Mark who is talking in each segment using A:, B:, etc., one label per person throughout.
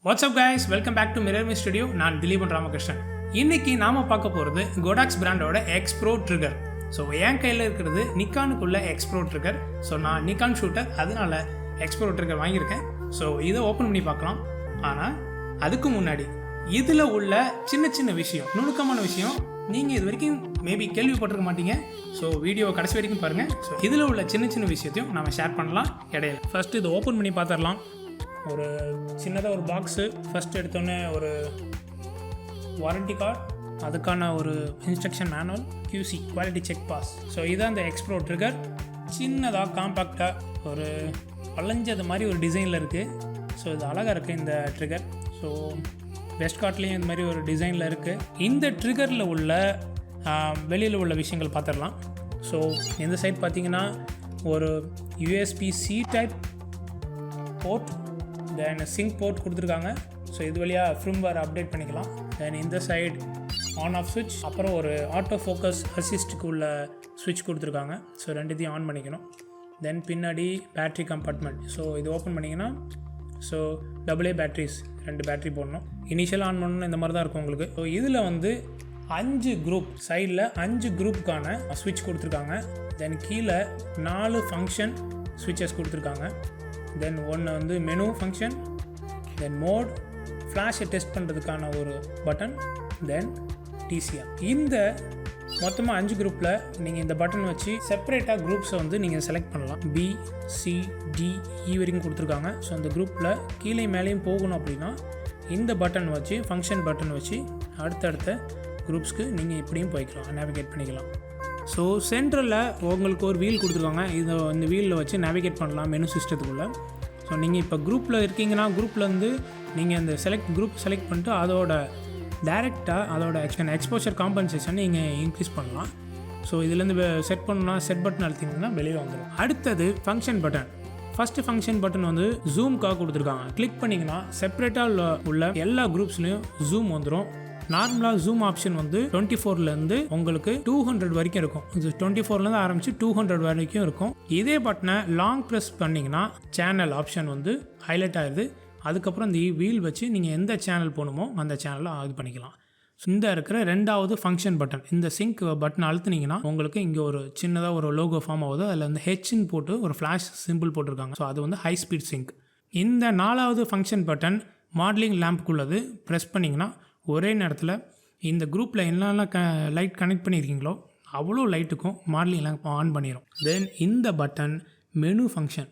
A: What's up guys, welcome back to Mirrorme Studio. நான் திலீபன் ராமகிருஷ்ணன். இன்னைக்கு நாம பார்க்க போகிறது Godox பிராண்டோட Xpro ட்ரிகர். ஸோ என் கையில் இருக்கிறது நிக்கானுக்குள்ள Xpro ட்ரிகர். ஸோ நான் நிக்கான் ஷூட்டர், அதனால Xpro ட்ரிகர் வாங்கியிருக்கேன். ஸோ இதை ஓப்பன் பண்ணி பார்க்கலாம். ஆனால் அதுக்கு முன்னாடி இதில் உள்ள சின்ன சின்ன விஷயம், நுணுக்கமான விஷயம் நீங்கள் இது வரைக்கும் மேபி கேள்விப்பட்டிருக்க மாட்டீங்க. ஸோ வீடியோவை கடைசி வரைக்கும் பாருங்கள். ஸோ இதில் உள்ள சின்ன சின்ன விஷயத்தையும் நம்ம ஷேர் பண்ணலாம் இடையில. ஃபஸ்ட்டு இதை ஓப்பன் பண்ணி பார்த்துடலாம். ஒரு சின்னதாக ஒரு பாக்ஸு, ஃபஸ்ட் எடுத்தோன்னே ஒரு வாரண்டி கார்டு, அதுக்கான ஒரு instruction manual, QC quality check pass. So இதுதான் இந்த Xpro ட்ரிகர். சின்னதாக காம்பேக்டாக ஒரு வளைஞ்சது மாதிரி ஒரு டிசைனில் இருக்குது. ஸோ இது அழகாக இருக்குது இந்த ட்ரிகர். ஸோ வெஸ்ட் கார்ட்லேயும் இந்த மாதிரி ஒரு டிசைனில் இருக்குது. இந்த ட்ரிகரில் உள்ள வெளியில் உள்ள விஷயங்கள் பார்த்துடலாம். ஸோ இந்த சைட் பார்த்திங்கன்னா ஒரு USB-C டைப் போர்ட், தென் சிங்க் போர்ட் கொடுத்துருக்காங்க. ஸோ இது வழியாக ஃபிர்ம்வேர் அப்டேட் பண்ணிக்கலாம். தென் இந்த சைடு ஆன் ஆஃப் சுவிட்ச், அப்புறம் ஒரு ஆட்டோ ஃபோக்கஸ் அசிஸ்ட்டுக்கு உள்ள சுவிட்ச் கொடுத்துருக்காங்க. ஸோ ரெண்டுத்தையும் ஆன் பண்ணிக்கணும். தென் பின்னாடி பேட்ரி கம்பார்ட்மெண்ட். ஸோ இது ஓப்பன் பண்ணிங்கன்னா ஸோ AA பேட்ரிஸ், 2 பேட்ரி போடணும். இனிஷியலாக ஆன் பண்ணணும், இந்த மாதிரி தான் இருக்கும் உங்களுக்கு. ஸோ இதில் வந்து 5 குரூப், சைடில் 5 குரூப்புக்கான சுவிட்ச் கொடுத்துருக்காங்க. தென் கீழே 4 ஃபங்க்ஷன் சுவிட்சஸ் கொடுத்துருக்காங்க. தென் ஒன்று வந்து மெனு ஃபங்க்ஷன், தென் மோட், ஃப்ளாஷை டெஸ்ட் பண்ணுறதுக்கான ஒரு பட்டன், தென் TCR. இந்த மொத்தமாக 5 குரூப்பில் நீங்கள் இந்த பட்டன் வச்சு செப்பரேட்டாக குரூப்ஸை வந்து நீங்கள் செலக்ட் பண்ணலாம். B, C, D, E வரைக்கும் கொடுத்துருக்காங்க. ஸோ அந்த குரூப்பில் கீழே மேலேயும் போகணும் அப்படின்னா இந்த பட்டன் வச்சு, ஃபங்க்ஷன் பட்டன் வச்சு அடுத்தடுத்த குரூப்ஸ்க்கு நீங்கள் இப்படியும் போய்க்கலாம், நேவிகேட் பண்ணிக்கலாம். ஸோ சென்ட்ரலில் உங்களுக்கு ஒரு வீல் கொடுத்துருக்காங்க. இந்த வீலில் வச்சு நேவிகேட் பண்ணலாம் மெனு சிஸ்டத்துக்குள்ளே. ஸோ நீங்கள் இப்போ குரூப்பில் இருக்கீங்கன்னா குரூப்லேருந்து நீங்கள் அந்த குரூப் செலக்ட் பண்ணிட்டு அதோட டைரெக்டாக அதோட எக்ஸ்போஷர் காம்பன்சேஷன் நீங்கள் இன்க்ரீஸ் பண்ணலாம். ஸோ இதுலேருந்து செட் பண்ணணும்னா செட் பட்டன் அழுத்திங்கன்னா வெளியே வந்துடும். அடுத்தது function button. First function button வந்து ஜூம்காக கொடுத்துருக்காங்க. கிளிக் பண்ணிங்கன்னா செப்பரேட்டாக உள்ள எல்லா குரூப்ஸ்லேயும் ஜூம் வந்துடும். நார்மலாக ஜூம் ஆப்ஷன் வந்து 24லேருந்து உங்களுக்கு 200 வரைக்கும் இருக்கும். இது 24லேருந்து ஆரம்பித்து 200 வரைக்கும் இருக்கும். இதே பட்டனை லாங் ப்ரெஸ் பண்ணிங்கன்னா சேனல் ஆப்ஷன் வந்து ஹைலைட் ஆகிடுது. அதுக்கப்புறம் இந்த வீல் வச்சு நீங்கள் எந்த சேனல் போகணுமோ அந்த சேனலை இது பண்ணிக்கலாம். இந்த இருக்கிற 2வது ஃபங்க்ஷன் பட்டன், இந்த சிங்க் பட்டன் அழுத்துனீங்கன்னா உங்களுக்கு இங்கே ஒரு சின்னதாக ஒரு லோகோ ஃபார்ம் ஆகுது. அதில் வந்து ஹெச்ன்னு போட்டு ஒரு ஃப்ளாஷ் சிம்பிள் போட்டிருக்காங்க. ஸோ அது வந்து ஹை ஸ்பீட் சிங்க். இந்த 4வது ஃபங்க்ஷன் பட்டன் மாடலிங் லேம்புக்குள்ளது. ப்ரெஸ் பண்ணிங்கன்னா ஒரே நேரத்தில் இந்த குரூப்பில் என்னெல்லாம் லைட் கனெக்ட் பண்ணியிருக்கீங்களோ அவ்வளோ லைட்டுக்கும் மாடலிங் லேம்ப் ஆன் பண்ணிடும். தென் இந்த பட்டன் மெனு ஃபங்க்ஷன்.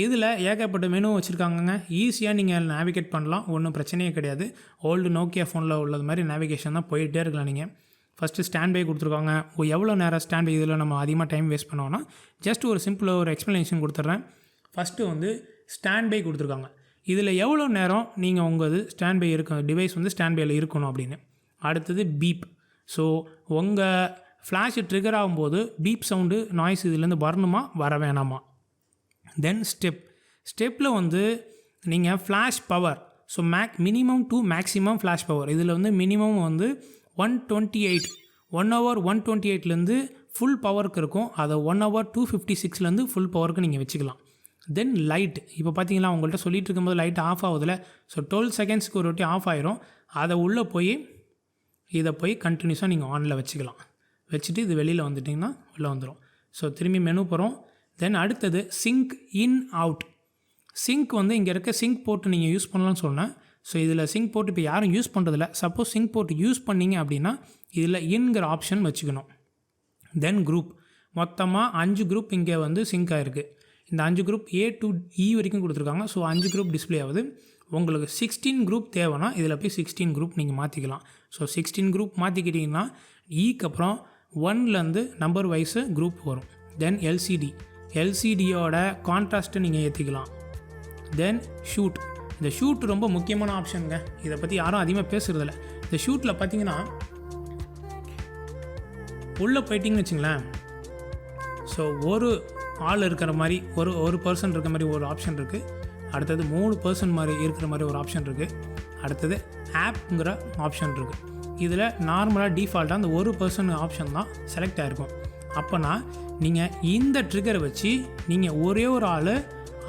A: இதில் ஏகப்பட்ட மெனு வச்சுருக்காங்கங்க. ஈஸியாக நீங்கள் நேவிகேட் பண்ணலாம், ஒன்றும் பிரச்சனையே கிடையாது. ஓல்டு நோக்கியா ஃபோனில் உள்ளது மாதிரி நேவிகேஷன் தான் போயிட்டே இருக்கலாம். நீங்கள் ஃபஸ்ட்டு ஸ்டாண்ட் பை கொடுத்துருக்காங்க. எவ்வளோ நேரம் ஸ்டாண்ட் பை, இதில் நம்ம அதிகமாக டைம் வேஸ்ட் பண்ணோன்னா ஜஸ்ட் ஒரு சிம்பிளாக ஒரு எக்ஸ்ப்ளனேஷன் கொடுத்துட்றேன். ஃபஸ்ட்டு வந்து ஸ்டாண்ட் பை கொடுத்துருக்காங்க. இதில் எவ்வளோ நேரம் நீங்கள் உங்கள் ஸ்டாண்ட் பை டிவைஸ் வந்து ஸ்டாண்ட் பையில் இருக்கணும் அப்படின்னு. அடுத்தது பீப். ஸோ உங்கள் ஃப்ளாஷ் ட்ரிகர் ஆகும்போது பீப் சவுண்டு, நாய்ஸ் இதுலேருந்து வரணுமா வர வேணாமா. தென் ஸ்டெப்பில் வந்து நீங்கள் flash power, so minimum to maximum flash power. இதில் வந்து மினிமம் வந்து 128, 1 hour 128லேருந்து ஃபுல் பவருக்கு இருக்கும். அதை 1 hour 256லேருந்து ஃபுல் பவருக்கு நீங்கள் வச்சுக்கலாம். தென் லைட். இப்போ பார்த்தீங்கன்னா உங்கள்கிட்ட சொல்லிட்டு இருக்கும்போது லைட் ஆஃப் ஆகுதுல. ஸோ 12 செகண்ட்ஸ்க்கு ஒரு வாட்டி ஆஃப் ஆயிரும். அதை உள்ளே போய் இதை போய் கண்டினியூஸாக நீங்கள் ஆனில் வச்சுக்கலாம். வச்சுட்டு இது வெளியில் வந்துட்டிங்கன்னா உள்ளே வந்துடும். ஸோ திரும்பி மெனு போகிறோம். தென் அடுத்தது சிங்க் இன் அவுட். சிங்க் வந்து இங்கே இருக்க சிங்க் போர்ட்டு நீங்கள் யூஸ் பண்ணலாம்னு சொன்னேன். ஸோ இதில் சிங்க் போர்ட் இப்போ யாரும் யூஸ் பண்ணுறதில்ல. சப்போஸ் சிங்க் போர்ட் யூஸ் பண்ணிங்க அப்படின்னா இதில் இன்கிற ஆப்ஷன் வச்சுக்கணும். தென் குரூப். மொத்தமாக 5 குரூப் இங்கே வந்து சிங்க் ஆகிருக்கு. இந்த 5 குரூப் A to E வரைக்கும் கொடுத்துருக்காங்க. ஸோ 5 குரூப் டிஸ்பிளே ஆகுது. உங்களுக்கு 16 குரூப் தேவைன்னா இதில் போய் 16 குரூப் நீங்கள் மாற்றிக்கலாம். ஸோ 16 குரூப் மாற்றிக்கிட்டிங்கன்னா ஈக்கு அப்புறம் 1லேருந்து நம்பர் வைஸு குரூப் வரும். தென் எல்சிடியோட கான்ட்ராஸ்ட்டை நீங்கள் ஏற்றிக்கலாம். தென் ஷூட். இந்த ஷூட் ரொம்ப முக்கியமான ஆப்ஷனுங்க. இதை பற்றி யாரும் அதிகமாக பேசுகிறதில்ல. இந்த ஷூட்டில் பார்த்தீங்கன்னா உள்ளே போயிட்டிங்கன்னு வச்சுங்களேன். ஸோ ஒரு ஆள் இருக்கிற மாதிரி ஒரு பர்சன் இருக்கிற மாதிரி ஒரு ஆப்ஷன் இருக்குது. அடுத்தது 3 பர்சன் மாதிரி இருக்கிற மாதிரி ஒரு ஆப்ஷன் இருக்குது. அடுத்தது ஆப்ங்கிற ஆப்ஷன் இருக்குது. இதில் நார்மலாக டிஃபால்ட்டாக அந்த ஒரு பர்சன் ஆப்ஷன் தான் செலக்ட் ஆகிருக்கும். அப்போனா நீங்கள் இந்த ட்ரிகரை வச்சு நீங்கள் ஒரே ஒரு ஆள்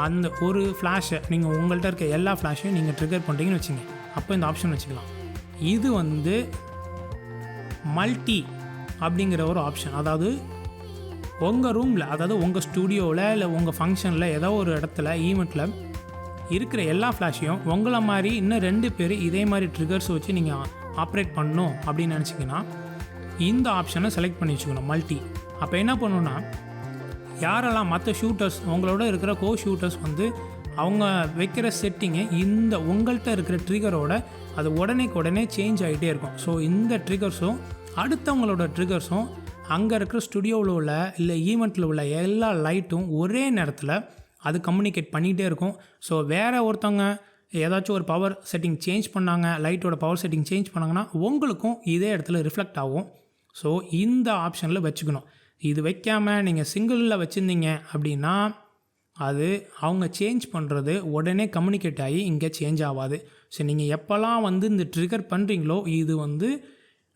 A: அந்த ஒரு ஃப்ளாஷை நீங்கள் உங்கள்கிட்ட இருக்க எல்லா ஃப்ளாஷையும் நீங்கள் ட்ரிகர் பண்ணுறீங்கன்னு வச்சுங்க, அப்போ இந்த ஆப்ஷன் வச்சுக்கலாம். இது வந்து மல்டி அப்படிங்கிற ஒரு ஆப்ஷன். அதாவது உங்கள் ரூமில், அதாவது உங்கள் ஸ்டூடியோவில் இல்லை உங்கள் ஃபங்க்ஷனில் ஏதோ ஒரு இடத்துல ஈவெண்ட்டில் இருக்கிற எல்லா ஃப்ளாஷையும் உங்களை மாதிரி இன்னும் 2 பேர் இதே மாதிரி ட்ரிகர்ஸ் வச்சு நீங்கள் ஆப்ரேட் பண்ணணும் அப்படின்னு நினச்சிங்கன்னா இந்த ஆப்ஷனை செலக்ட் பண்ணி வச்சுக்கணும், மல்டி. அப்போ என்ன பண்ணணுன்னா, யாரெல்லாம் மற்ற ஷூட்டர்ஸ் உங்களோட இருக்கிற ஷூட்டர்ஸ் வந்து அவங்க வைக்கிற செட்டிங்கை இந்த உங்கள்கிட்ட இருக்கிற ட்ரிகரோட அது உடனே சேஞ்ச் ஆகிட்டே இருக்கும். ஸோ இந்த ட்ரிகர்ஸும் அடுத்தவங்களோட ட்ரிகர்ஸும் அங்கே இருக்கிற ஸ்டுடியோவில் உள்ள இல்லை ஈவெண்ட்டில் உள்ள எல்லா லைட்டும் ஒரே நேரத்தில் அது கம்யூனிகேட் பண்ணிகிட்டே இருக்கும். ஸோ வேறு ஒருத்தவங்க ஏதாச்சும் ஒரு பவர் செட்டிங் சேஞ்ச் பண்ணாங்க, லைட்டோட பவர் செட்டிங் சேஞ்ச் பண்ணாங்கன்னா உங்களுக்கும் இதே இடத்துல ரிஃப்ளெக்ட் ஆகும். ஸோ இந்த ஆப்ஷனில் வச்சுக்கணும். இது வைக்காமல் நீங்கள் சிங்கிளில் வச்சுருந்தீங்க அப்படின்னா அது அவங்க சேஞ்ச் பண்ணுறது உடனே கம்யூனிகேட் ஆகி இங்கே சேஞ்ச் ஆகாது. ஸோ நீங்கள் எப்போல்லாம் வந்து இந்த ட்ரிகர் பண்ணுறீங்களோ இது வந்து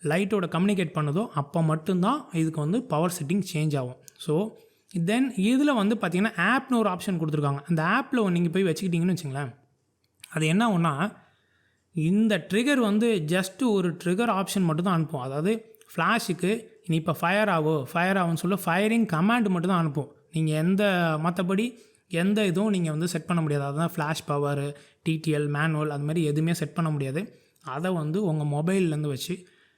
A: லைட்டோட கம்யூனிகேட் பண்ணுதோ அப்போ மட்டும்தான் இதுக்கு வந்து பவர் செட்டிங் சேஞ்ச் ஆகும். ஸோ தென் இதில் வந்து பார்த்திங்கன்னா ஆப்னு ஒரு ஆப்ஷன் கொடுத்துருக்காங்க. அந்த ஆப்பில் நீங்கள் போய் வச்சுக்கிட்டிங்கன்னு வச்சுங்களேன், அது என்ன ஒன்றா இந்த ட்ரிகர் வந்து ஜஸ்ட்டு ஒரு ட்ரிகர் ஆப்ஷன் மட்டும் தான் அனுப்பும். அதாவது ஃப்ளாஷுக்கு நீ இப்போ ஃபயர் ஆகும்னு சொல்ல ஃபயரிங் கமாண்ட் மட்டும் தான் அனுப்பும். நீங்கள் மற்றபடி எந்த இதுவும் நீங்கள் வந்து செட் பண்ண முடியாது. அதுதான் ஃப்ளாஷ் பவர், டிடிஎல், மேனுவல் அது மாதிரி எதுவுமே செட் பண்ண முடியாது. அதை வந்து உங்கள் மொபைல்லேருந்து வச்சு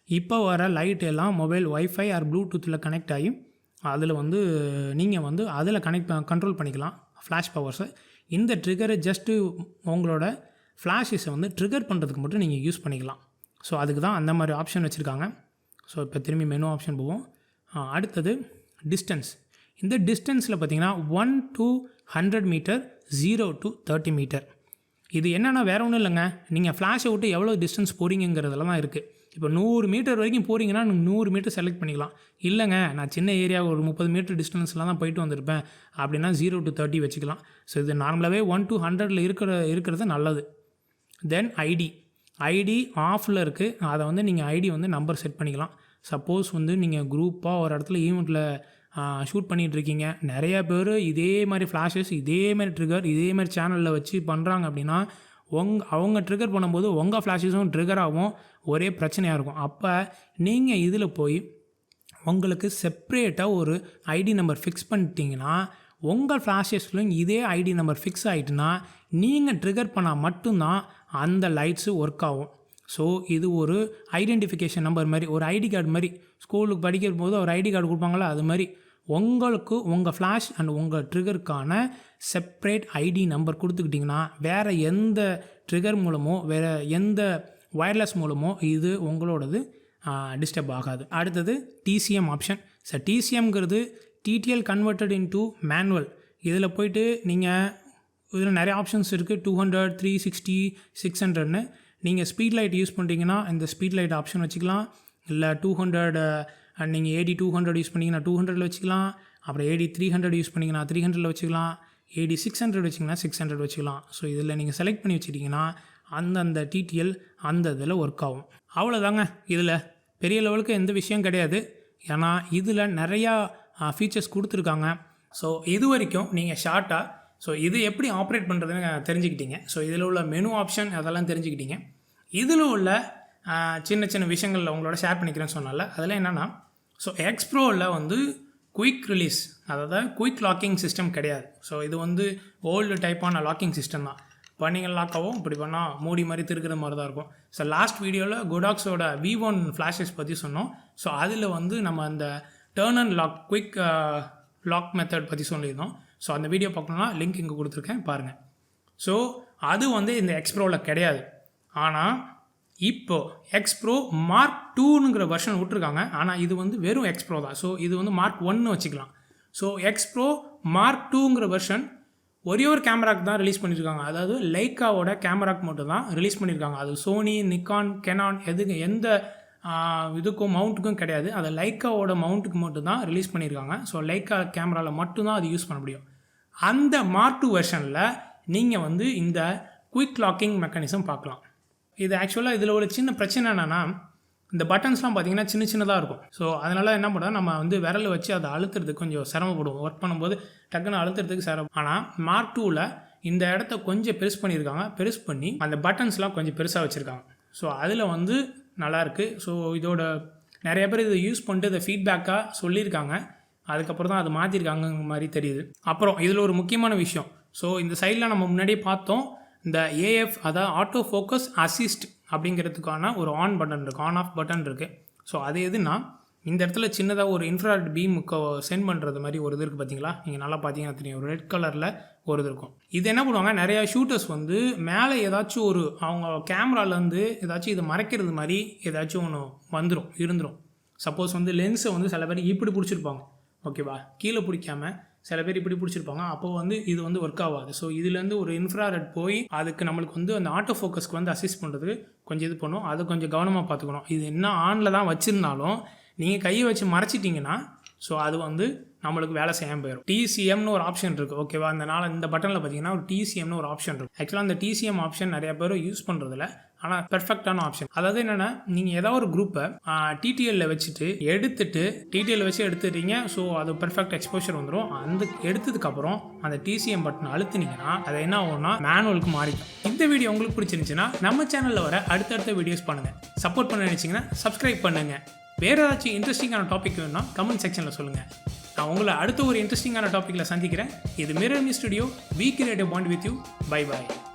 A: இப்போ வர லைட் எல்லாம் மொபைல் ஒய்ஃபை ஆர் ப்ளூடூத்தில் கனெக்ட் ஆகி அதில் வந்து நீங்கள் வந்து அதில் கண்ட்ரோல் பண்ணிக்கலாம் ஃப்ளாஷ் பவர்ஸை. இந்த ட்ரிகரை ஜஸ்ட்டு உங்களோட ஃப்ளாஷஸை வந்து ட்ரிகர் பண்ணுறதுக்கு மட்டும் நீங்கள் யூஸ் பண்ணிக்கலாம். ஸோ அதுக்கு தான் அந்த மாதிரி ஆப்ஷன் வச்சுருக்காங்க. ஸோ இப்போ திரும்பி மெனு ஆப்ஷன் போவோம். அடுத்தது டிஸ்டன்ஸ். இந்த டிஸ்டன்ஸில் பார்த்தீங்கன்னா 1 to 100 மீட்டர், 0 to 30 மீட்டர். இது என்னென்னா வேறு ஒன்றும் இல்லைங்க, நீங்கள் ஃப்ளாஷை விட்டு எவ்வளோ டிஸ்டன்ஸ் போகிறீங்கிறதுல தான் இருக்குது. இப்போ 100 மீட்டர் வரைக்கும் போகிறீங்கன்னா நீங்கள் 100 மீட்டர் செலக்ட் பண்ணிக்கலாம். இல்லைங்க நான் சின்ன ஏரியா ஒரு 30 மீட்டர் டிஸ்டன்ஸில் தான் போயிட்டு வந்திருப்பேன் அப்படின்னா 0 to 30 வச்சுக்கலாம். ஸோ இது நார்மலாகவே 1 to 100 இருக்கிறது நல்லது. தென் ஐடி ஆஃபில் இருக்குது. அதை வந்து நீங்கள் ஐடி வந்து நம்பர் செட் பண்ணிக்கலாம். சப்போஸ் வந்து நீங்கள் குரூப்பாக ஒரு இடத்துல ஈவெண்ட்டில் ஷூட் பண்ணிகிட்ருக்கீங்க, நிறையா பேர் இதே மாதிரி ஃப்ளாஷஸ், இதே மாதிரி ட்ரிகர், இதே மாதிரி சேனலில் வச்சு பண்ணுறாங்க அப்படின்னா அவங்க ட்ரிகர் பண்ணும்போது உங்கள் ஃப்ளாஷஸும் ட்ரிகர் ஆகும், ஒரே பிரச்சனையாக இருக்கும். அப்போ நீங்கள் இதில் போய் உங்களுக்கு செப்ரேட்டாக ஒரு ஐடி நம்பர் ஃபிக்ஸ் பண்ணிட்டீங்கன்னா உங்கள் ஃப்ளாஷஸ்லையும் இதே ஐடி நம்பர் ஃபிக்ஸ் ஆகிட்டுனா நீங்கள் ட்ரிகர் பண்ணால் மட்டும்தான் அந்த லைட்ஸு ஒர்க் ஆகும். ஸோ இது ஒரு ஐடென்டிஃபிகேஷன் நம்பர் மாதிரி, ஒரு ஐடி கார்டு மாதிரி. ஸ்கூலுக்கு படிக்கிற போது ஒரு ஐடி கார்டு கொடுப்பாங்களா, அது மாதிரி உங்களுக்கு உங்கள் ஃப்ளாஷ் அண்ட் உங்கள் ட்ரிகருக்கான செப்ரேட் ஐடி நம்பர் கொடுத்துக்கிட்டிங்கன்னா வேறு எந்த ட்ரிகர் மூலமோ வேறு எந்த வயர்லெஸ் மூலமோ இது உங்களோடது டிஸ்டர்ப் ஆகாது. அடுத்தது டிசிஎம் ஆப்ஷன். ஸோ டிசிஎம்ங்கிறது டிடிஎல் கன்வெர்ட்டட் இன்டு மேனுவல். இதில் போய்ட்டு நீங்கள் இதில் நிறைய ஆப்ஷன்ஸ் இருக்குது, 200, 360, 600ன்னு. நீங்கள் ஸ்பீட் லைட் யூஸ் பண்ணுறீங்கன்னா இந்த ஸ்பீட் லைட் ஆப்ஷன் வச்சுக்கலாம். இல்லை 200 அண்ட் நீங்கள் AD 200 யூஸ் பண்ணிங்கன்னா 200ல் வச்சுக்கலாம். அப்புறம் AD 300 யூஸ் பண்ணிங்கன்னா 300ல் வச்சுக்கலாம். AD 600 வச்சிங்கன்னா 600 வச்சுக்கலாம். ஸோ இதில் நீங்கள் செலக்ட் பண்ணி வச்சுட்டிங்கன்னா அந்தந்த டிடிஎல் அந்த இதில் ஒர்க் ஆகும். அவ்வளோதாங்க. இதில் பெரிய லெவலுக்கு எந்த விஷயம் கிடையாது. ஏன்னா இதில் நிறையா ஃபீச்சர்ஸ் கொடுத்துருக்காங்க. ஸோ இது வரைக்கும் நீங்கள் ஷார்ட்டாக ஸோ இது எப்படி ஆப்ரேட் பண்ணுறதுன்னு தெரிஞ்சுக்கிட்டீங்க. ஸோ இதில் உள்ள மெனு ஆப்ஷன் அதெல்லாம் தெரிஞ்சுக்கிட்டீங்க. இதில் உள்ள சின்ன சின்ன விஷயங்களில் உங்களோட ஷேர் பண்ணிக்கிறேன்னு சொன்னால அதில் என்னென்னா, ஸோ எக்ஸ்ப்ரோவில் வந்து குயிக் ரிலீஸ், அதாவது குயிக் லாக்கிங் சிஸ்டம் கிடையாது. ஸோ இது வந்து ஓல்டு டைப்பான லாக்கிங் சிஸ்டம் தான். பண்ணிங்கள் லாக்காகவும் இப்படி பண்ணால் மூடி மாதிரி திருக்கிற மாதிரி தான் இருக்கும். ஸோ லாஸ்ட் வீடியோவில் கோடாக்ஸோட V1 ஃப்ளாஷஸ் பற்றி சொன்னோம். ஸோ அதில் வந்து நம்ம அந்த turn and lock quick lock method பற்றி சொல்லியிருந்தோம். ஸோ அந்த வீடியோ பார்க்கணுன்னா லிங்க் இங்கே கொடுத்துருக்கேன், பாருங்கள். ஸோ அது வந்து இந்த எக்ஸ்ப்ரோவில் கிடையாது. ஆனால் இப்போது எக்ஸ்ப்ரோ Mark 2ங்கிற வெர்ஷன் விட்ருக்காங்க. ஆனால் இது வந்து வெறும் எக்ஸ்ப்ரோ தான். ஸோ இது வந்து Mark 1 வச்சுக்கலாம். ஸோ எக்ஸ்ப்ரோ Mark 2ங்கிற வெர்ஷன் ஒரே ஒரு கேமராக்கு தான் ரிலீஸ் பண்ணியிருக்காங்க. அதாவது லைக்காவோட கேமராக்கு மட்டும் தான் ரிலீஸ் பண்ணியிருக்காங்க. அது சோனி, நிக்கான், கெனான் எந்த இதுக்கும் மவுண்ட்டுக்கும் கிடையாது. அது லைக்காவோட மவுண்ட்டுக்கு மட்டும் தான் ரிலீஸ் பண்ணியிருக்காங்க. ஸோ லைக்கா கேமராவில் மட்டும்தான் அது யூஸ் பண்ண முடியும். அந்த Mark 2 வெர்ஷனில் நீங்கள் வந்து இந்த குயிக் லாக்கிங் மெக்கானிசம் பார்க்கலாம். இது ஆக்சுவலாக இதில் ஒரு சின்ன பிரச்சனை என்னென்னா, இந்த பட்டன்ஸ்லாம் பார்த்தீங்கன்னா சின்னதாக இருக்கும். ஸோ அதனால் என்ன பண்ணால் நம்ம வந்து விரல் வச்சு அதை அழுத்துறதுக்கு கொஞ்சம் சிரமப்படுவோம். ஒர்க் பண்ணும்போது டக்குன்னு அழுத்துறதுக்கு சிரமம். ஆனால் மார்க் 2ல் இந்த இடத்த கொஞ்சம் பெருசு பண்ணியிருக்காங்க. பெருசு பண்ணி அந்த பட்டன்ஸ்லாம் கொஞ்சம் பெருசாக வச்சுருக்காங்க. ஸோ அதில் வந்து நல்லாயிருக்கு. ஸோ இதோட நிறைய பேர் இதை யூஸ் பண்ணிட்டு இதை ஃபீட்பேக்காக சொல்லியிருக்காங்க. அதுக்கப்புறம் தான் அது மாற்றிருக்காங்க மாதிரி தெரியுது. அப்புறம் இதில் ஒரு முக்கியமான விஷயம். ஸோ இந்த சைடில் நம்ம முன்னாடியே பார்த்தோம், இந்த ஏஎஃப் அதாவது ஆட்டோ ஃபோக்கஸ் அசிஸ்ட் அப்படிங்கிறதுக்கான ஒரு ஆன் பட்டன் இருக்குது, ஆன் ஆஃப் பட்டன் இருக்குது. ஸோ அது எதுனா இந்த இடத்துல சின்னதாக ஒரு இன்ஃப்ராரெட் பீமுக்கு சென்ட் பண்ணுறது மாதிரி ஒரு இது இருக்குது பார்த்தீங்களா? நீங்கள் நல்லா பார்த்தீங்கன்னா தெரியும், ஒரு ரெட் கலரில் ஒரு இது இருக்கும். இது என்ன பண்ணுவாங்க, நிறையா ஷூட்டர்ஸ் வந்து மேலே ஏதாச்சும் ஒரு அவங்க கேமராலேருந்து ஏதாச்சும் இதை மறைக்கிறது மாதிரி ஏதாச்சும் ஒன்று இருந்துடும். சப்போஸ் வந்து லென்ஸை வந்து சில பேர் இப்படி பிடிச்சிருப்பாங்க, ஓகேவா, கீழே பிடிக்காமல் சில பேர் இப்படி பிடிச்சிருப்பாங்க. அப்போது வந்து இது வந்து ஒர்க் ஆகாது. ஸோ இதுலேருந்து ஒரு இன்ஃப்ராரெட் போய் அதுக்கு நம்மளுக்கு வந்து அந்த ஆட்டோ ஃபோக்கஸ்க்கு வந்து அசிஸ்ட் பண்ணுறதுக்கு கொஞ்சம் இது பண்ணும். அதை கொஞ்சம் கவனமாக பார்த்துக்கணும். இது என்ன ஆனில் தான் வச்சுருந்தாலும் நீங்கள் கையை வச்சு மறைச்சிட்டிங்கன்னா ஸோ அது வந்து நம்மளுக்கு வேலை செய்யாமல் போயிடும். டிசிஎம்னு ஒரு ஆப்ஷன் இருக்குது, ஓகேவா. இந்த பட்டனில் பார்த்தீங்கன்னா ஒரு டிசிஎம்னு ஒரு ஆப்ஷன் இருக்குது. ஆக்சுவலாக அந்த டிசிஎம் ஆப்ஷன் நிறைய பேர் யூஸ் பண்ணுறதில்ல, ஆனால் பெர்ஃபெக்டான ஆப்ஷன். அதாவது என்னென்னா, நீங்கள் ஏதாவது ஒரு குரூப்பை டிடிஎல்ல வச்சுட்டு டிடிஎல் வச்சு எடுத்துடுறீங்க. ஸோ அது பெர்ஃபெக்ட் எக்ஸ்போஷர் வந்துடும். அந்த எடுத்ததுக்கப்புறம் அந்த டிசிஎம் பட்டன் அழுத்துனீங்கன்னா அது என்ன ஆகும்னா மேனுவலுக்கு மாறிடும். இந்த வீடியோ உங்களுக்கு பிடிச்சிருந்துச்சுன்னா நம்ம சேனலில் வர அடுத்தடுத்த வீடியோஸ் பண்ணுங்கள். சப்போர்ட் பண்ண நினச்சிங்கன்னா சப்ஸ்கிரைப் பண்ணுங்கள். வேறு ஏதாச்சும் இன்ட்ரெஸ்டிங்கான டாபிக் வேணும்னா கமெண்ட் செக்ஷனில் சொல்லுங்கள். நான் உங்களை அடுத்த ஒரு இன்ட்ரெஸ்டிங்கான டாப்பிக்கில் சந்திக்கிறேன். இது மிரர்மி studio. Be creative bond with you. Bye bye.